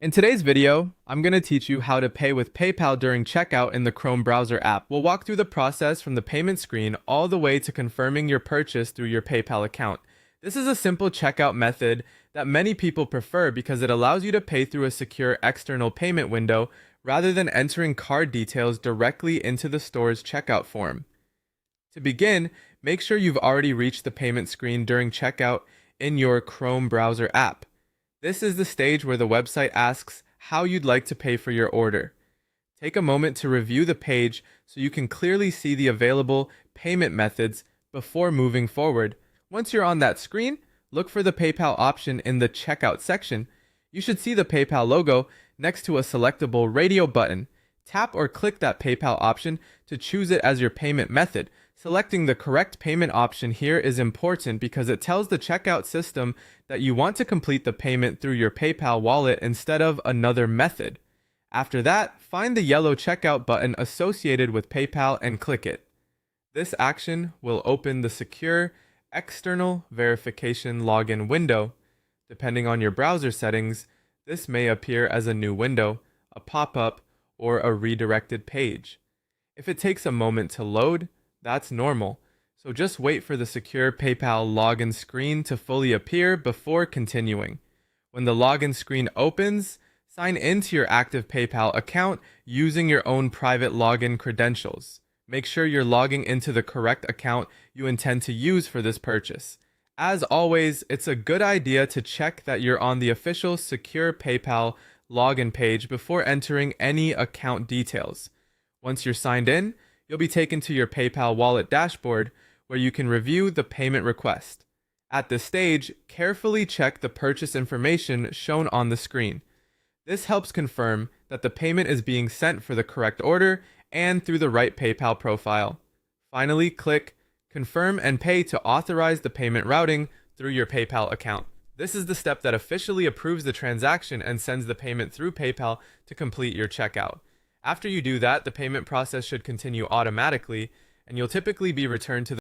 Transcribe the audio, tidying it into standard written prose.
In today's video, I'm going to teach you how to pay with PayPal during checkout in the Chrome browser app. We'll walk through the process from the payment screen all the way to confirming your purchase through your PayPal account. This is a simple checkout method that many people prefer because it allows you to pay through a secure external payment window rather than entering card details directly into the store's checkout form. To begin, make sure you've already reached the payment screen during checkout in your Chrome browser app. This is the stage where the website asks how you'd like to pay for your order. Take a moment to review the page so you can clearly see the available payment methods before moving forward. Once you're on that screen, look for the PayPal option in the checkout section. You should see the PayPal logo next to a selectable radio button. Tap or click that PayPal option to choose it as your payment method. Selecting the correct payment option here is important because it tells the checkout system that you want to complete the payment through your PayPal wallet instead of another method. After that, find the yellow checkout button associated with PayPal and click it. This action will open the secure external verification login window. Depending on your browser settings, this may appear as a new window, a pop-up, or a redirected page. If it takes a moment to load, that's normal, so just wait for the secure PayPal login screen to fully appear before continuing. When the login screen opens, sign into your active PayPal account using your own private login credentials. Make sure you're logging into the correct account you intend to use for this purchase. As always, it's a good idea to check that you're on the official secure PayPal login page before entering any account details. Once you're signed in, you'll be taken to your PayPal wallet dashboard where you can review the payment request. At this stage, carefully check the purchase information shown on the screen. This helps confirm that the payment is being sent for the correct order and through the right PayPal profile. Finally, click Confirm and Pay to authorize the payment routing through your PayPal account. This is the step that officially approves the transaction and sends the payment through PayPal to complete your checkout. After you do that, the payment process should continue automatically, and you'll typically be returned to the